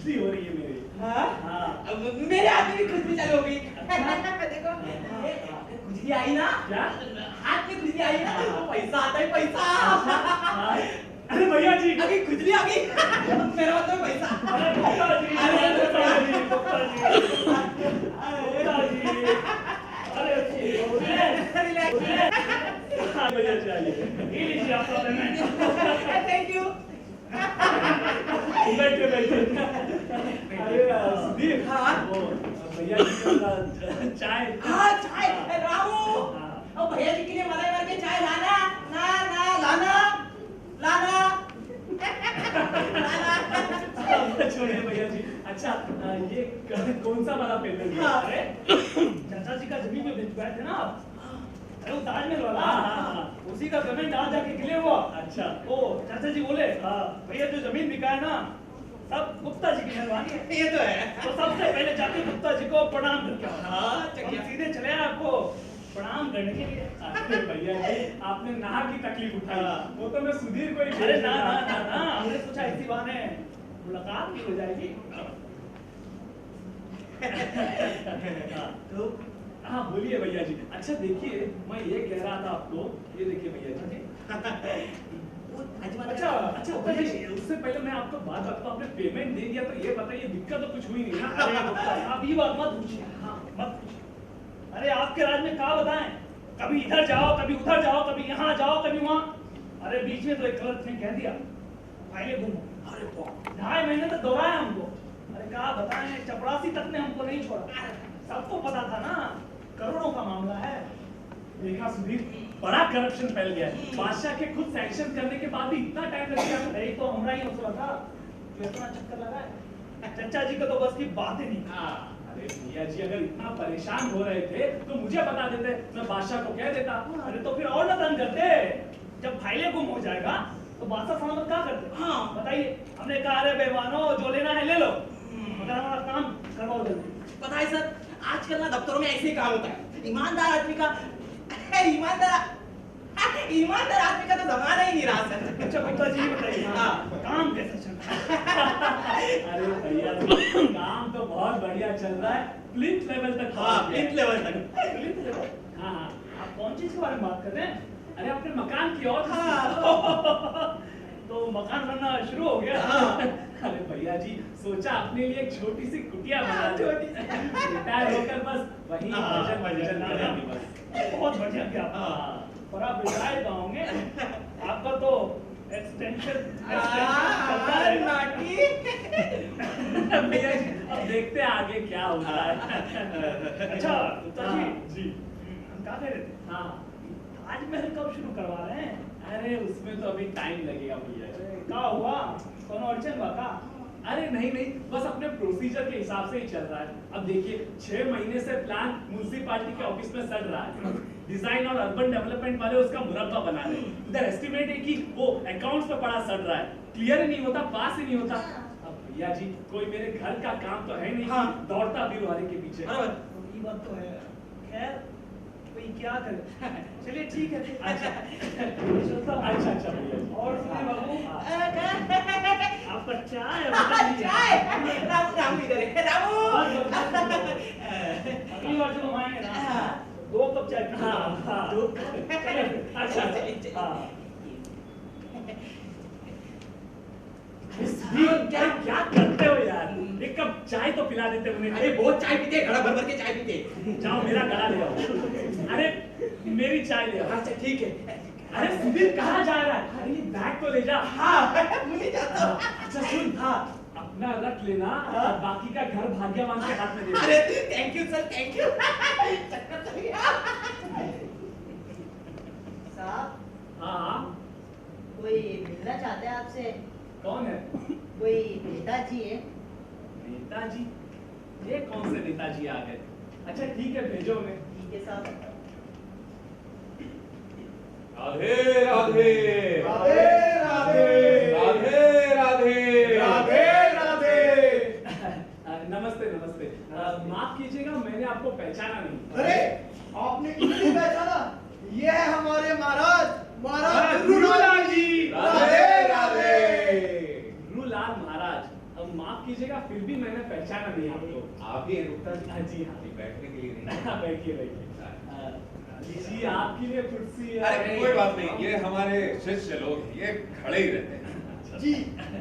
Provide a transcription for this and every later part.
खुजली हो रही है मेरी। हाँ हाँ मेरे हाथ में भी खुजली चालू हो गई। देखो खुजली आई ना, क्या हाथ में खुजली आई ना, तो पैसा आता है पैसा। अरे भैया जी अभी खुजली आ गई मेरा मतलब पैसा। अरे भैया जी भैया चाहिए ये लीजिए आपका पेमेंट। Thank you. बैठे बैठे। अरे सुधीर हाँ वो भैया जी का चाय। हाँ चाय रामू, अब भैया जी के लिए मलाई मार के चाय लाना ना ना लाना लाना छोड़िए भैया जी। अच्छा ये कौन सा वाला पेमेंट है? हाँ। अरे चाचा जी का जमीन में बेच थे ना आप, अरे वो ताजमहल वाला। हाँ उसी का पेमेंट आज जाके क्लियर हुआ। अच्छा ओ चाचा जी बोले भैया जो जमीन बिका है ना सब गुप्ता जी की मेहरबानी है। ये तो है। तो सबसे पहले जाके गुप्ता जी को प्रणाम करके आओ। हाँ हम सीधे चले आए आपको प्रणाम करने के लिए। अरे भैया जी आपने नाह की तकलीफ उठाई, वो तो मैं सुधीर को ही। अरे ना ना ना ना हमने सोचा इसी बहाने मुलाकात भी हो जाएगी। तो हाँ बोलिए भैया जी। अच्छा देखिए मैं ये कह रहा था आपको, ये देखिए भैया जी। अच्छा अच्छा भैया जी उससे पहले मैं आपको बात बताता हूँ, आपने पेमेंट दे दिया तो ये बताइए दिक्कत तो कुछ हुई नहीं ना? अरे आप ये बात मत पूछिए। हाँ मत पूछिए। अरे आपके राज में क्या बताएं, कभी इधर जाओ कभी उधर जाओ, कभी यहाँ जाओ कभी वहाँ। अरे बीच में तो एक गलत ने कह दिया फाइलें गुम। अरे 2.5 महीने तक दौड़ाया हमको। अरे क्या बताएं चपरासी तक ने हमको नहीं छोड़ा। सबको पता था ना करोड़ों का मामला है। देखा सुधीर बड़ा करप्शन फैल गया है, बादशाह के खुद सैंक्शन करने के बाद भी इतना टाइम लग गया। नहीं तो हमारा ही मसला था जो इतना चक्कर लगा है। चाचा जी का तो बस की बात ही नहीं। अरे भैया जी अगर इतना परेशान हो रहे थे तो मुझे बता देते, मैं बादशाह को कह देता। अरे तो फिर और ना तंग करते। जब फाइलें गुम हो जाएगा तो बादशाह सलामत क्या करते? हाँ बताइए। हमने कहा अरे बेईमानो जो लेना है ले लो, मगर हमारा काम करवाओ जल्दी। पता है सर आजकल ना दफ्तरों में ऐसे ही काम होता है। ईमानदार आदमी का ईमानदार आदमी का तो जमाना ही नहीं रहा सर। अच्छा गुप्ता जी बताइए काम कैसा चल रहा है? अरे भैया काम तो बहुत बढ़िया चल रहा है, प्लिंथ लेवल तक। हाँ प्लिंथ लेवल तक। Plinth level. हाँ आप कौन चीज के बारे में बात कर रहे हैं? अरे अपने मकान की और। तो मकान बनना शुरू हो गया। अरे भैया जी सोचा अपने लिए एक छोटी सी कुटिया बना लो, रिटायर होकर बस वहीं भजन भजन करेंगे बस। बहुत बढ़िया क्या और आप रिटायर होंगे, आपका तो एक्सटेंशन चलता रहेगा। भैया जी अब देखते हैं आगे क्या होता है। अच्छा गुप्ता जी हम क्या कह रहे थे? हाँ ताजमहल कब शुरू करवा रहे हैं? अरे उसमें तो अभी टाइम लगेगा भैया। क्या हुआ कोनो अड़चन हुआ का? अरे नहीं नहीं बस अपने प्रोसीजर के हिसाब से ही चल रहा है। अब देखिए 6 महीने से प्लान म्युनिसिपैलिटी के ऑफिस में सड़ रहा है, डिजाइन और अर्बन डेवलपमेंट वाले उसका मुरब्बा बना रहे हैं। उधर एस्टिमेट है कि वो अकाउंट्स पे पड़ा सड़ रहा है, क्लियर ही नहीं होता, पास ही नहीं होता। अब भैया जी कोई मेरे घर का काम तो है नहीं दौड़ता बिल वाले के पीछे। ये बात तो है, खैर कोई क्या करे। चलिए ठीक है। अच्छा अच्छा अच्छा भैया और सुनिए बाबू आपका चाय रामू रामू इधर है रामू। अगली बार जब हम आएंगे ना 2 कप चाय पीजिए। अच्छा क्या क्या करते हो यार, एक कप चाय तो पिला देते उन्हें। अरे बहुत चाय पीते, घड़ा भर भर के चाय पीते। जाओ मेरा गला ले आओ। अरे मेरी चाय ले आओ। अच्छा ठीक है। अरे सुधीर कहाँ जा रहा है? अरे ये बैग तो ले जा। हाँ मुझे जाता हूँ। अच्छा सुन अपना रख लेना और बाकी का घर भाग्यवान के हाथ में दे दे। अरे thank you sir thank you. चक्कर चल गया। साहब हाँ कोई मिलना चाहते हैं आपसे। कौन है? कोई नेताजी है। नेताजी? ये कौन से नेताजी आ गए? अच्छा ठीक है भेजो उन्हें। ठीक है साहब। राधे राधे राधे राधे राधे राधे राधे राधे। नमस्ते नमस्ते। माफ कीजिएगा मैंने आपको पहचाना नहीं। अरे आपने किसने पहचाना? ये है हमारे महाराज महाराज गुरुलाल जी। राधे राधे। गुरुलाल महाराज, अब माफ कीजिएगा, फिर भी मैंने पहचाना नहीं आपको। आप ही हैं गुप्ता जी? हाँ जी, हाँ। बैठने के लिए नहीं। बैठिए बैठिए। जी आपके लिए कुर्सी है। अरे कोई बात नहीं, ये हमारे शिष्य लोग हैं, ये खड़े ही रहते हैं। जी,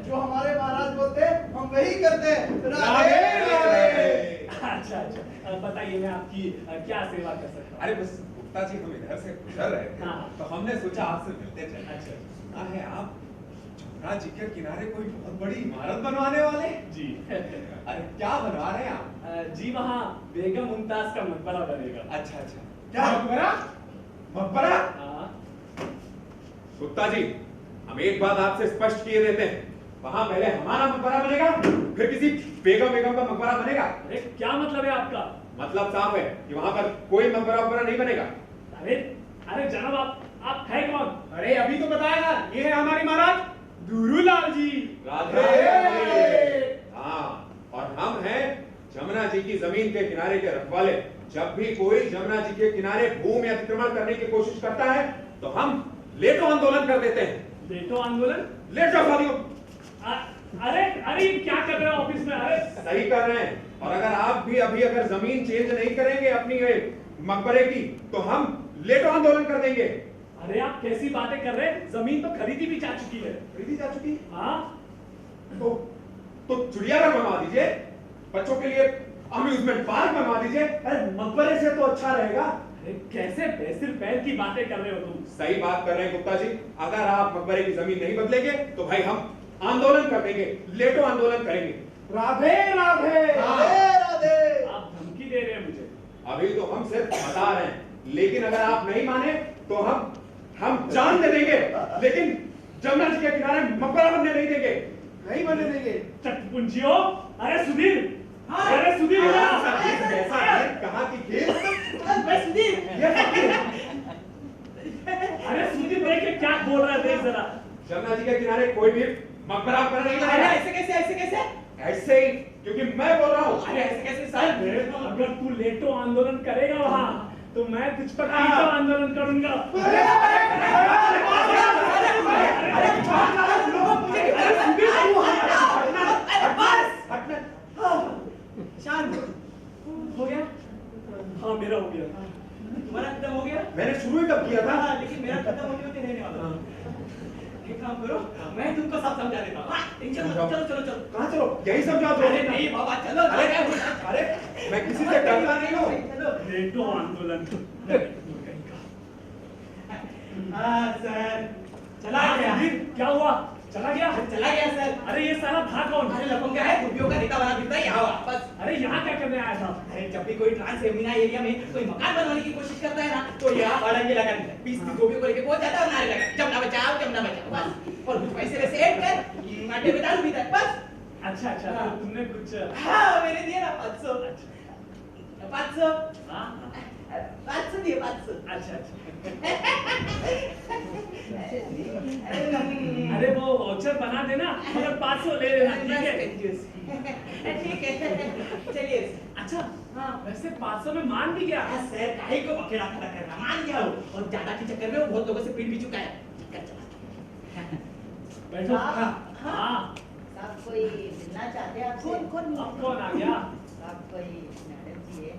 जो हमारे महाराज बोलते हैं, हम वही करते हैं। राधे राधे। अच्छा अच्छा, बताइए मैं आपकी क्या सेवा कर सकता हूँ? अरे बस गुप्ता जी, हम इधर से गुजर रहे थे, हाँ। तो हमने सोचा आपसे मिलते चले। अच्छा। सुना है आप जमुना जी के किनारे कोई बहुत बड़ी इमारत बनवाने वाले हैं? जी। अरे क्या बनवा रहे हैं आप? जी वहाँ बेगम मुमताज का मकबरा बनेगा। अच्छा अच्छा, क्या मकबरा? मकबरा? हाँ। गुप्ता जी, हम एक बात आपसे स्पष्ट किए देते हैं, वहां पहले हमारा मकबरा बनेगा, फिर किसी बेगम का मकबरा बनेगा। अरे क्या मतलब है आपका? मतलब साफ है कि वहां पर कोई मकबरा नहीं बनेगा। अरे अरे जनाब, आप है कौन? अरे अभी तो बताया ना, ये है हमारे महाराज दूरूलाल जी। राधे राधे। हाँ, और हम हैं जमुना जी की जमीन के किनारे के रखवाले। जब भी कोई जमुना जी के किनारे भूमि अतिक्रमण करने की कोशिश करता है तो हम लेटो आंदोलन कर देते हैं। लेटो आंदोलन? लेटो साथियों। अरे अरे क्या कर रहे हो ऑफिस में? अरे सही कर रहे हैं, और अगर आप भी अभी अगर जमीन चेंज नहीं करेंगे अपनी ये मकबरे की, तो हम लेटो आंदोलन कर देंगे। अरे आप कैसी बातें कर रहे हैं? जमीन तो खरीदी भी जा चुकी है। खरीदी जा चुकी? हाँ। तो चिड़ियाघर बनवा दीजिए, बच्चों के लिए अम्यूजमेंट पार्क बनवा दीजिए। अरे मकबरे से तो अच्छा रहेगा। अरे कैसे पैसिर पैर की बातें कर रहे हो तुम? सही बात कर रहे हैं गुप्ता जी, अगर आप मकबरे की जमीन नहीं बदलेंगे तो भाई हम आंदोलन कर देंगे, लेटो आंदोलन करेंगे। राधे राधे। राधे राधे। आप धमकी दे रहे हैं मुझे? अभी तो हम सिर्फ बता रहे हैं, लेकिन अगर आप नहीं माने तो हम जान दे देंगे, लेकिन जमुना जी के किनारे मकबरा बनने नहीं देंगे। नहीं बनने देंगे। चटपुंजियों, अरे सुधीर, हाँ। अरे सुधीर, ऐसा है, कहाँ की खेल? मैं सुधीर। अरे सुधीर देख क्या बोल रहा है, देख जरा। जमुना जी के किनारे कोई भी मकबरा नहीं अरे बनेगा। ऐसे कैसे, ऐसे कैसे? ऐसे ही, क्योंकि मैं बोल रहा हूँ। अरे ऐसे कैसे सर? अगर तू लेटो आंदोलन करेगा वहां, तो मैं तुझ पर कीटो आंदोलन करूंगा। शांत हो गया? हाँ मेरा हो गया। तुम्हारा खत्म हो गया? मैंने शुरू ही तब किया था। हाँ, लेकिन मेरा खत्म होने में रहने वाला। एक काम करो, मैं तुमको सब समझा देता हूँ। टेंशन मत, चलो चलो चलो। कहाँ चलो? यही समझा दो। अरे नहीं बाबा, चलो। अरे मैं किसी से डरता नहीं हूँ। चलो। लेटो आंदोलन। हाँ सर, चला गया। सुधीर, क्या हुआ? चला गया? चला गया सर। अरे ये साला था कौन? अरे लफंग क्या है, गुब्बियों का नेता बना फिरता है यहाँ वापस। अरे यहाँ क्या करने आया था? अरे जब भी कोई ट्रांस एमिना एरिया में कोई मकान बनवाने की कोशिश करता है ना, तो यहाँ अड़ंगे लगा देता है। 20 गोभियों को लेके पहुंच जाता है और नारे लगा, जमुना बचाओ बस। और कुछ पैसे वैसे ऐड कर, आटे में दाल पीता है बस। अच्छा अच्छा, हाँ। तो तुमने कुछ हाँ मैंने दिया ना 500। 500। हाँ 500 दिए 500। अच्छा अच्छा। अरे अरे वो वाउचर बना देना, मगर 500 ले लेना, ठीक है? ठीक है, चलिए। अच्छा हाँ। वैसे 500 में मान भी गया? सर काहे को बखेड़ा खड़ा कर रहा, मान गया वो, और ज्यादा के चक्कर में वो बहुत लोगों से पीट भी चुका है। कर चला। बैठो। हाँ। हाँ साहब कोई मिलना चाहते हैं आपसे? कौन अब कौन आ गया? साहब कोई मैडम जी है।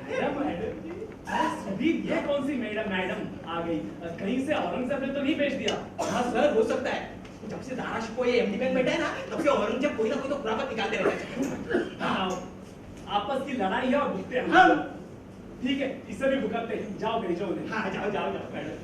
मैडम जी? अरे सुधीर, ये कौन सी मैडम आ गई? कहीं से औरंगजेब ने तो नहीं भेज दिया? हाँ सर, हो सकता है। जब से दाराश को ये एमडी बैंक बैठा है ना, तब से औरंगजेब कोई ना कोई तो खुराफत निकालते रहता है। हाँ, आपस की लड़ाई है और भुगते हैं। हाँ। ठीक है, इसे भी भुगतते हैं। जाओ भेजो उन्हें। हाँ, जाओ, जाओ, जाओ मैडम।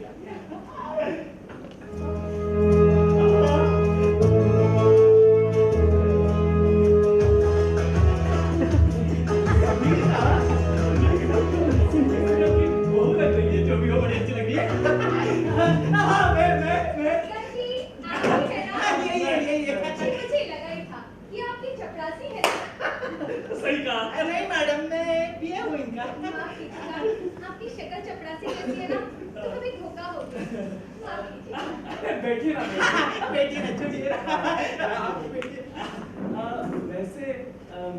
बहुत लग रही है, जो भी हो बड़ी अच्छी लग रही है। हाँ, मैं। मुझे लगा ही था कि आपकी चपरासी है। सही कहा। नहीं मैडम, मैं पिया हूँ इनका। माफ कीजिएगा, आपकी शक्ल चपरासी जैसी है ना, तो कभी धोखा हो गया। माफ कीजिएगा। अरे बैठिए ना, बेटी ने छोड़िए। आप बेटी। वैसे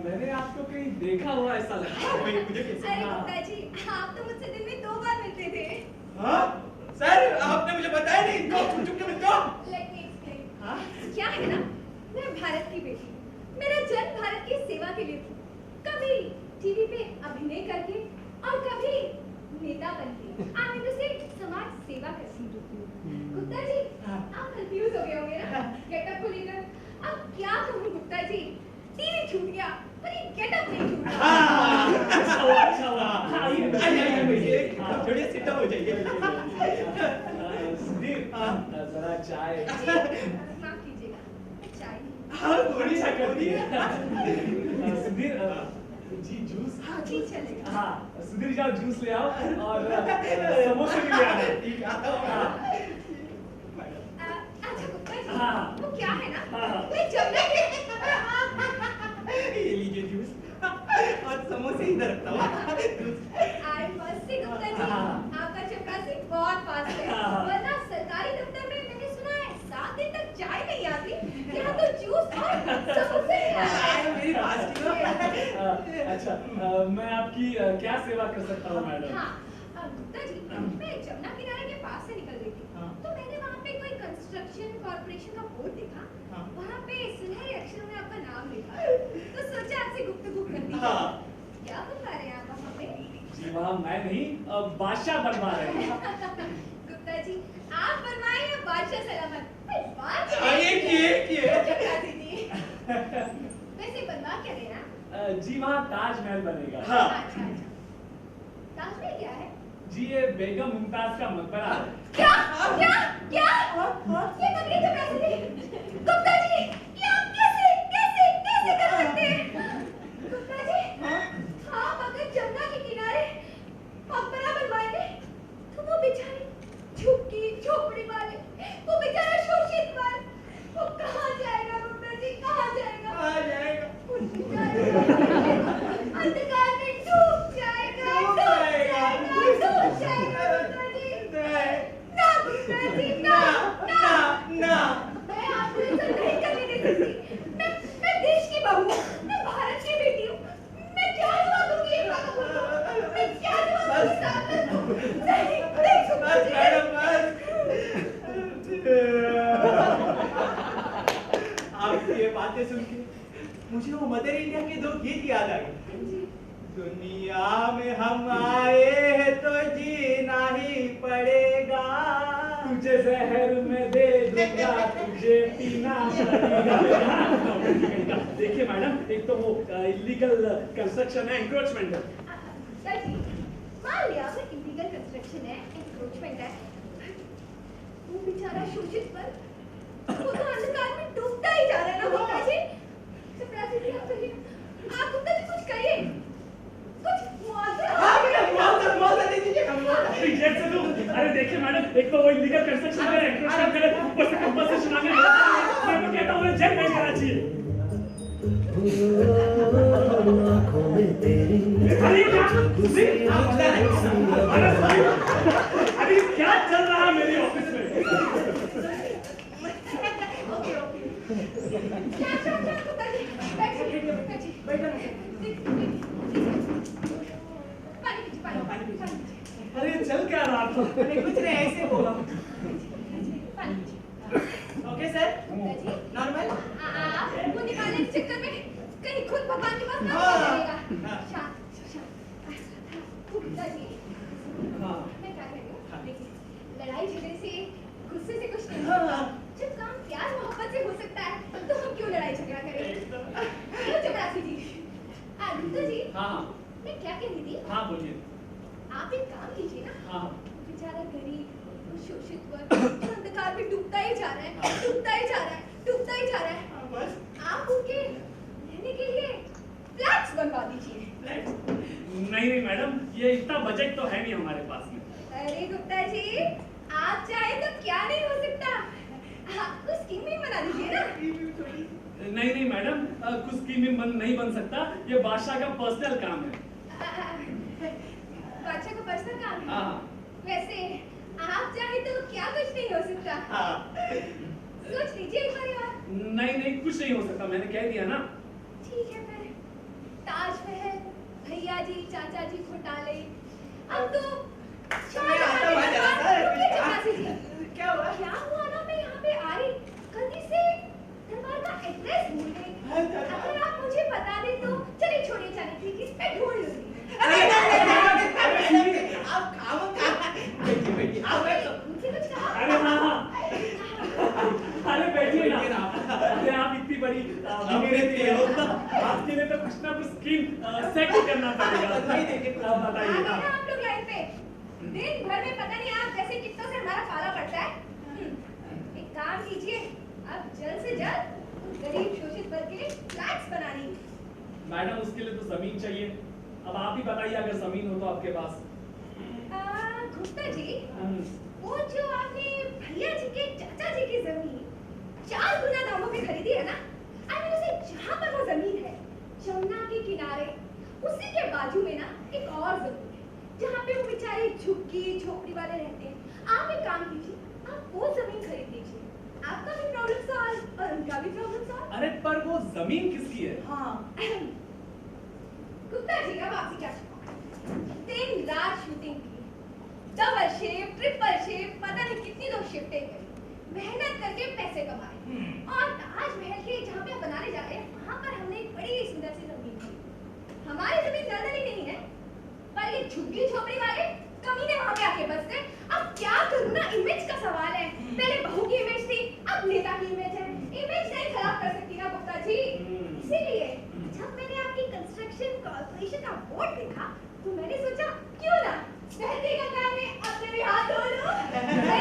मैंने आपको कहीं देखा हुआ ऐसा लगता है। मुझे कैसे? अरे गुप्ता जी, आप तो मुझसे दिन में 2 बार मिलते थे। हाँ? सर, आपने मुझे बताया नहीं, छुप छुप के मिलते हो? Let me explain. हाँ? क्या है ना, मैं भारत की बेटी, मेरा जन्म भारत की सेवा के लिए था। कभी टीवी पे अभिनय करके और कभी नेता बनके आप इधर से समाज सेवा करती हूँ। गुप्ता जी आप कंफ्यूज हो गए होंगे ना गेटअप को लेकर। अब क्या कहूँ गुप्ता जी, टीवी छूट गया पर ये गेटअप नहीं छूटा। अच्छा हुआ आइए आइए, थोड़ी सिटअप हो जाइए। सुधीर जरा चाय। माफ कीजिएगा चाय नहीं। हाँ थोड़ी सा कर दिए। सुधीर जी जूस। हाँ जी चलेगा। हाँ सुधीर जाओ जूस ले आओ और समोसे भी ले आना। ठीक है। अच्छा गुप्ता जी हाँ। वो क्या है ना हाँ। मैं जमुना के ये लीजिए जूस और समोसे इधर रखता हूँ। I must say Gupta ji हाँ। आपका चपरासी बहुत फास्ट है। हाँ। वरना सरकारी दफ्तर में मैंने सुना है 7 दिन तक चाय नहीं आती, यहाँ तो जूस और समोसे नहीं आते। मेरी फास्ट अच्छा मैं आपकी क्या सेवा कर सकता हूँ मैडम? हाँ गुप्ता जी मैं जमुना किनारे के पास से निकल रही थी हाँ। तो मैंने वहाँ पे कोई कंस्ट्रक्शन कॉर्पोरेशन का बोर्ड देखा। हाँ। वहाँ पे सुनहरे अक्षरों में आपका नाम लिखा तो सोचा आपसे गुफ्तगू करनी है। हाँ। क्या बनवा रहे हैं आप वहाँ पे? जी वहाँ मैं नहीं बादशाह बनवा रहे हैं। गुप्ता जी आप बनवाए या बादशाह सलामत? बात किए। चपरासी जी वैसे बनवा क्या रहे हैं? जी वहाँ ताजमहल बनेगा। हाँ। अच्छा अच्छा ताजमहल क्या है? जी ये बेगम मुमताज का मकबरा है। क्या क्या क्या ये बकरी चपरासी जी गुप्ता जी ये आप कैसे कैसे कैसे कर सकते हैं? गुप्ता जी आप अगर जमुना के किनारे मकबरा बनवाएंगे तो वो बेचारे झुग्गी झोपड़ी वाले वो बेचारा शोषित वर्ग वो कहाँ जाएगा गुप्ता जी कहाँ जाएगा? आ जाएगा। अंधकार में डूब जाएगा गुप्ता जी। ना गुप्ता जी ना मैं आपको ऐसा नहीं करने दे सकती। मैं देश की बहू हूँ, मैं भारत की बेटी हूँ। मैं क्या जवाब दूंगी ये बातों को? मैं क्या जवाब दूंगी सामने? नहीं नहीं गुप्ता जी। आपकी ये बातें सुन के मुझे वो मदर इंडिया के 2 गीत याद आ गए। दुनिया में हम आए हैं तो जीना ही पड़ेगा। तुझे जहर में दे दूंगा तुझे पीना पड़ेगा। देखिए मैडम एक तो वो इलीगल कंस्ट्रक्शन है, एंक्रोचमेंट है। गुप्ता जी मान लिया वो इलीगल कंस्ट्रक्शन है एंक्रोचमेंट है वो बेचारा शोषित वर्ग वो तो अंधकार में डूबता ही जा रहा है ना गुप्ता जी। चपरासी जी आप कहिए आप गुप्ता जी कुछ कहिए कुछ मुआवजा दे दीजिए। रिजेक्ट से दूं। अरे देखिए मैडम एक तो वो इलीगल कंस्ट्रक्शन है, एंक्रोचमेंट करे, ऊपर से कंपनसेशन मांगे। मैं तो कहता हूँ उन्हें जेल भेज देना चाहिए। अरे क्या अरे क्या चल रहा है मेरे ऑफिस में? ओके क्या गुप्ता जी बैठिए पानी पीजिए। अरे चल क्या रहा था? कुछ नहीं ऐसे बोला। Okay sir Gupta ji normal. आप वो निकालने के चक्कर में कहीं खुद भगवान के पास ना हाँ। चलेगा। शांत गुप्ता जी मैं क्या कह रही हूँ देखिए लड़ाई झगड़े से गुस्से से कुछ नहीं होता। जब काम प्यार मोहब्बत से हो सकता है तो हम क्यों लड़ाई झगड़ा करें? क्यों चपरासी जी? गुप्ता जी हाँ मैं क्या कह रही थी? हाँ बोलिए। आप एक काम कीजिए ना हाँ बेचारा गरीब और शोषित वर्ग जो अंधकार में डूबता ही जा रहा है डूबता ही जा रहा है डूबता ही जा रहा है बस आप उनके रहने के लिए फ्लैट्स बनवा दीजिए। नहीं मैडम ये इतना बजट तो है नहीं हमारे पास में। अरे गुप्ता जी आप चाहे तो क्या नहीं हो सकता आपको स्कीम ही बना दीजिए ना। नहीं मैडम कुछ स्कीम नहीं बन सकता, ये बादशाह का पर्सनल काम है। बादशाह का पर्सनल काम है। हाँ वैसे आप चाहे तो क्या कुछ नहीं हो सकता। सोच लीजिए एक बार यार। नहीं कुछ नहीं हो सकता, मैंने कह दिया ना। ठीक है फिर ताजमहल भैया जी चाचा जी घोटाले अब तो क्या हुआ? क्या हुआ ना मैं यहाँ पे आ रही गलती से दरबार का एड्रेस भूल गई। अगर इतनी बड़ी अभिनेत्री हो, आपके लिए तो कुछ ना कुछ स्क्रीन सेट करना पड़ेगा। नहीं देखे आप बताइए। आ गए ना आप लोग लाइन पे। दिन भर में पता नहीं आप जैसे कितनों से हमारा पाला पड़ता है। एक काम कीजिए, आप जल्द से जल्द गरीब शोषित वर्ग के लिए फ्लैट्स बनानी। मैडम उसके लिए तो जमीन चाहिए। अब आप ही बताइए अगर जमीन हो तो आपके पास। गुप्ता जी, वो जो आपने भैया जी के चाचा जी की जमीन 4 गुना दामों पे खरीदी है ना, आई मीन उसे जहाँ पर वो जमीन है, यमुना के किनारे, उसी के बाजू में ना एक और जमीन है, जहाँ पे वो बेचारे झुग्गी झोपड़ी वाले रहते हैं। आप एक काम कीजिए, आप वो जमीन खरीद लीजिए, आपका भी प्रॉब्लम सॉल्व और उनका भी प्रॉब्लम सॉल्व। अरे पर वो जमीन किसकी है? हाँ गुप्ता जी, अब आपसे क्या छुपाऊं? दिन रात शूटिंग की, डबल शिफ्ट, ट्रिपल शिफ्ट, पता नहीं कितनी लोग शिफ्टें करी, मेहनत करके पैसे कमाए, और ताजमहल के जहाँ पे आप बनाने जा रहे हैं, वहाँ पर हमने एक बड़ी सुंदर सी जमीन खरीदी। हमारी जमीन ज्यादा नहीं है, पर ये झुग्गी झोपड़ी वाले कमीने वहाँ पे आके बस गए। अब क्या करूँ ना, इमेज का सवाल है। पहले बहू की इमेज थी, अब नेता की इमेज है। इमेज नहीं खराब कर सकती ना गुप्ता जी। इसीलिए जब मैंने आपकी कंस्ट्रक्शन कॉर्पोरेशन का बोर्ड देखा, तो मैंने सोचा क्यों ना बहती गंगा में अपने भी हाथ धो लूं। गुप्ता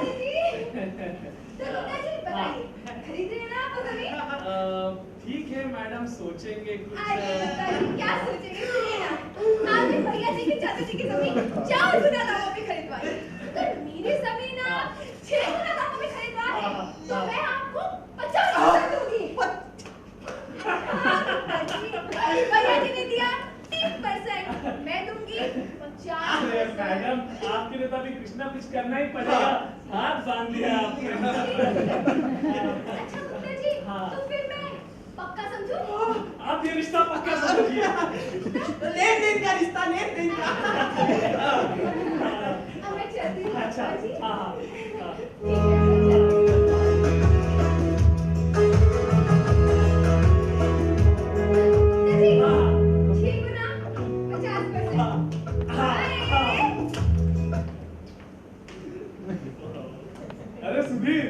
जी, तो गुप्ता जी बताइए, खरीद रहे हैं ना आप वो जमीन? ठीक है मैडम, सोचेंगे कुछ। अरे गुप्ता जी, क्या सोचेंगे? सुनिए ना, आपने भैया जी की चाचा जी की जमीन 4 गुना दामों पे खरीदवाई, तो मेरी जमीन आप 6 गुना दामों में खरीदवाए, तो मैं आपको 50% दूंगी। भैया जी ने दिया 30%, मैं दूंगी 50%। अरे मैडम, आपके लिए तो अभी कुछ ना कुछ करना ही पड़ेगा। हाथ बांध दिया आपने। अच्छा गुप्ता जी, हाँ। तो फिर मैं पक्का समझूं? आप ये रिश्ता पक्का समझिए। लेन देन का रिश्ता, लेन देन का। अब मैं चलती हूँ अच्छा, गुप्ता जी। हाँ, हाँ। ठीक है, मैं चलती हूँ। जी, हाँ। 6 गुना 50%। अरे सुधीर,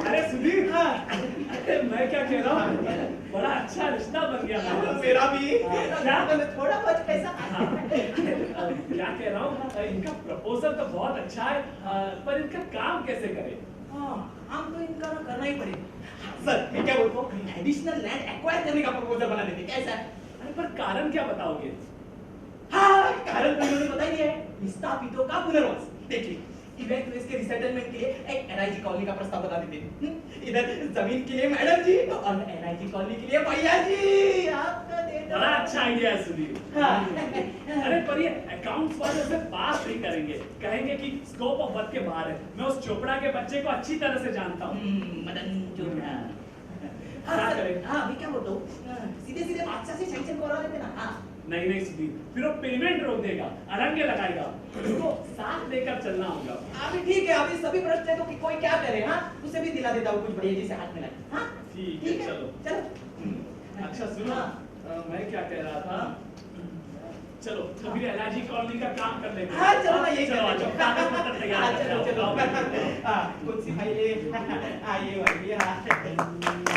अरे सुधीर, अरे मैं क्या कह रहा हूँ, बड़ा अच्छा रिश्ता बन गया मैडम। मेरा भी। क्या? थोड़ा बहुत पैसा। क्या कह रहा हूँ, इनका प्रपोजल तो बहुत अच्छा है, पर इनका काम कैसे करें? हाँ, हम तो इनका ना करना ही पड़ेगा। सर, मैं क्या बोलता हूँ, एडिशनल लैंड एक्वायर करने का प्रपोजल बना देते, कैसा है? अरे पर कारण क्या बताओगे? हाँ, कारण तो इन्होंने बता ही दिया है, विस्थापितों का पुनर्वास। देखिए, इवैक्यूएट्स के रिसेटलमेंट के लिए एक एनआईजी कॉलोनी का प्रस्ताव बता देते हैं। इधर जमीन के लिए मैडम जी और एनआईजी कॉलोनी के लिए भैया जी। आपका दे दो। बड़ा अच्छा आइडिया है सुधीर। हाँ। अरे पर ये अकाउंट्स वाले उसे पास नहीं करेंगे, कहेंगे कि स्कोप ऑफ वर्क के बाहर है। मैं उस चोपड़ा के बच्चे को अच्छी तरह से जानता हूँ। मदन चोपड़ा। क्या हाँ, करें? हाँ, मैं क्या बोलता हूँ, सीधे सीधे बादशाह से सैंक्शन करवा देते ना। हाँ। नहीं नहीं सुधीर, फिर वो पेमेंट रोक देगा, अड़ंगे लगाएगा, उसको साथ लेकर चलना होगा। अभी ठीक है, अभी सभी प्रश्न है तो कि कोई क्या करे, हाँ, उसे भी दिला देता हूँ कुछ बढ़िया जिसे हाथ में लगे। हाँ, ठीक है, चलो। चलो। अच्छा सुनो, हाँ। मैं क्या कह रहा था, चलो तो फिर एलआईजी कॉलोनी का काम कर लेते हैं। हाँ, चलो ना, यही चलो, कर आ जाओ, लेते हैं। कागज पत्र तैयार हाँ, कर चलो, जाओ, चलो। आओ। हाँ, कौन सी फाइल है? हाँ, ये वाली, हाँ।